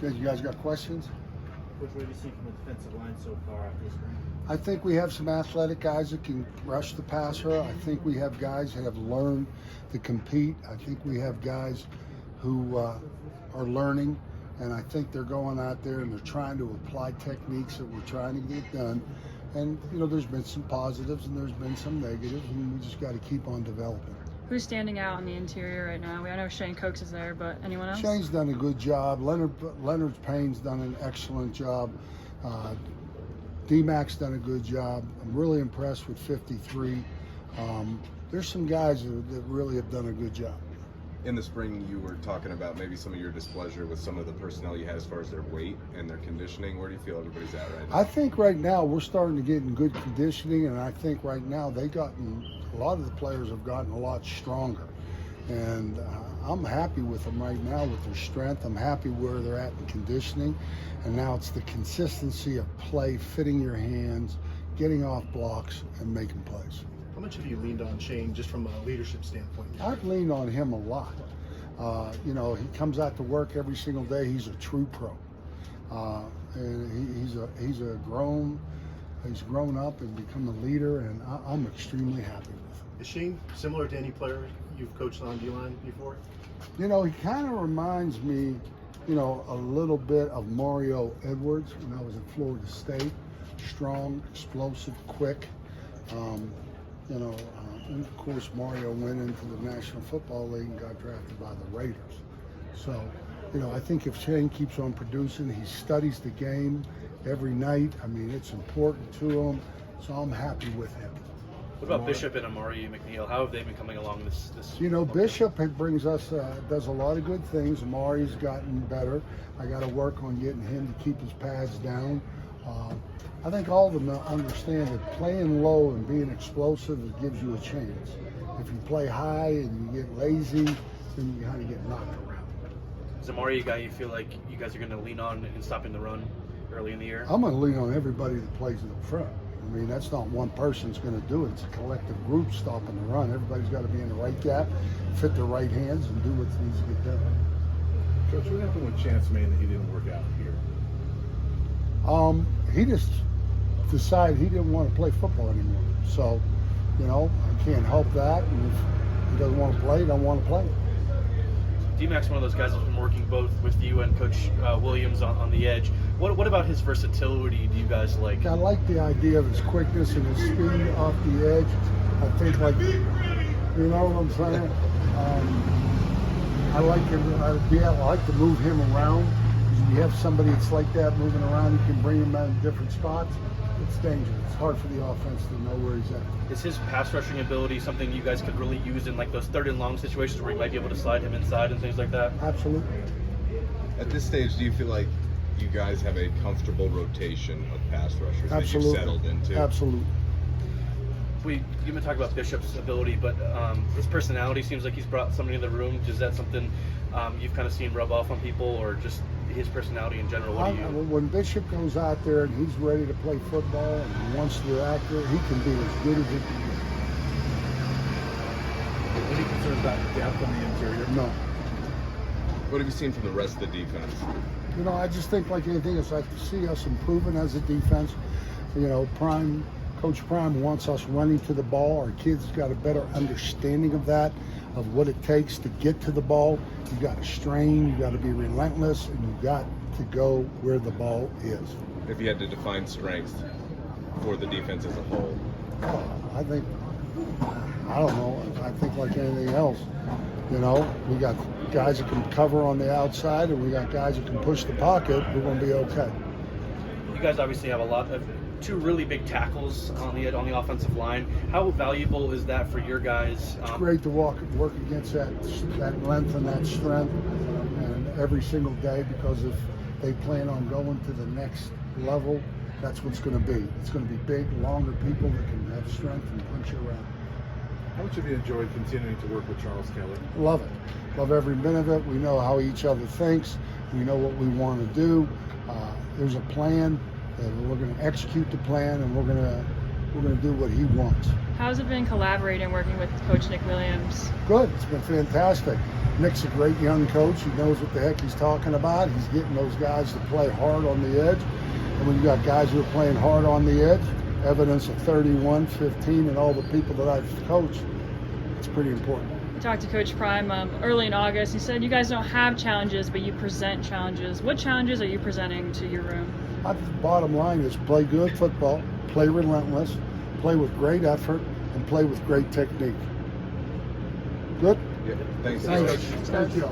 Good. You guys got questions? What have you seen from the defensive line so far this spring? I think we have some athletic guys that can rush the passer. I think we have guys that have learned to compete. I think we have guys who are learning, and I think they're going out there and they're trying to apply techniques that we're trying to get done. And, you know, there's been some positives and there's been some negatives, and we just got to keep on developing. Who's standing out on the interior right now? I know Shane Cokes is there, but anyone else? Shane's done a good job. Leonard Payne's done an excellent job. D-Mac's done a good job. I'm really impressed with 53. There's some guys that really have done a good job. In the spring, you were talking about maybe some of your displeasure with some of the personnel you had as far as their weight and their conditioning. Where do you feel everybody's at right now? I think right now we're starting to get in good conditioning, and I think right now a lot of the players have gotten a lot stronger. And I'm happy with them right now with their strength. I'm happy where they're at in conditioning. And now it's the consistency of play, fitting your hands, getting off blocks, and making plays. How much have you leaned on Shane just from a leadership standpoint? I've leaned on him a lot. You know, he comes out to work every single day. He's a true pro. And he's grown up and become a leader, and I'm extremely happy with him. Is Shane similar to any player you've coached on D-line before? You know, he kind of reminds me, you know, a little bit of Mario Edwards when I was at Florida State. Strong, explosive, quick. You know, and of course Mario went into the National Football League and got drafted by the Raiders. So, you know, I think if Shane keeps on producing, he studies the game every night. I mean, it's important to him, so I'm happy with him. What about Bishop and Amari McNeil? How have they been coming along this? You know, Bishop brings us, does a lot of good things. Amari's gotten better. I got to work on getting him to keep his pads down. I think all of them understand that playing low and being explosive gives you a chance. If you play high and you get lazy, then you kind of get knocked around. Is Amari a guy you feel like you guys are going to lean on in stopping the run early in the year? I'm going to lean on everybody that plays in the front. I mean, that's not one person's going to do it. It's a collective group stopping the run. Everybody's got to be in the right gap, fit their right hands, and do what needs to get done. Coach, what happened with Chance Main that he didn't work out here? He just decided he didn't want to play football anymore. So, you know, I can't help that. And if he doesn't want to play, he doesn't want to play. D-Mac's one of those guys that's been working both with you and Coach Williams on the edge. What about his versatility do you guys like? I like the idea of his quickness and his speed off the edge. I think, like, you know what I'm saying? I like to move him around. You have somebody that's like that moving around, you can bring him out in different spots. It's dangerous. It's hard for the offense to know where he's at. Is his pass rushing ability something you guys could really use in like those third and long situations where you might be able to slide him inside and things like that? Absolutely. At this stage, do you feel like you guys have a comfortable rotation of pass rushers Absolutely. that you've settled into? Absolutely. You've been talking about Bishop's ability, but his personality seems like he's brought somebody in the room. Is that something you've kind of seen rub off on people, or just his personality in general? When Bishop goes out there and he's ready to play football and he wants to act there, he can be as good as he can be. Any concerns about depth on the interior? No. What have you seen from the rest of the defense? You know, I just think like anything else, I have to see us improving as a defense. You know, Coach Prime wants us running to the ball. Our kids got a better understanding of that, of what it takes to get to the ball. You got to strain, you got to be relentless, and you got to go where the ball is. If you had to define strengths for the defense as a whole? I think, I don't know, I think like anything else, you know, we got guys that can cover on the outside and we got guys that can push the pocket. We're going to be okay. You guys obviously have a lot of two really big tackles on the offensive line. How valuable is that for your guys? It's great to work against that length and that strength and every single day, because if they plan on going to the next level, that's what's going to be. It's going to be big, longer people that can have strength and punch you around. How much have you enjoyed continuing to work with Charles Kelly? Love it. Love every minute of it. We know how each other thinks. We know what we want to do. There's a plan, and we're going to execute the plan, and we're going to do what he wants. How's it been collaborating, working with Coach Nick Williams? Good. It's been fantastic. Nick's a great young coach. He knows what the heck he's talking about. He's getting those guys to play hard on the edge. And when you got guys who are playing hard on the edge, evidence of 31, 15, and all the people that I've coached, it's pretty important. We talked to Coach Prime early in August. He said you guys don't have challenges, but you present challenges. What challenges are you presenting to your room? My bottom line is play good football, play relentless, play with great effort, and play with great technique. Good? Yeah, thanks. Thanks. Coach. Thank you.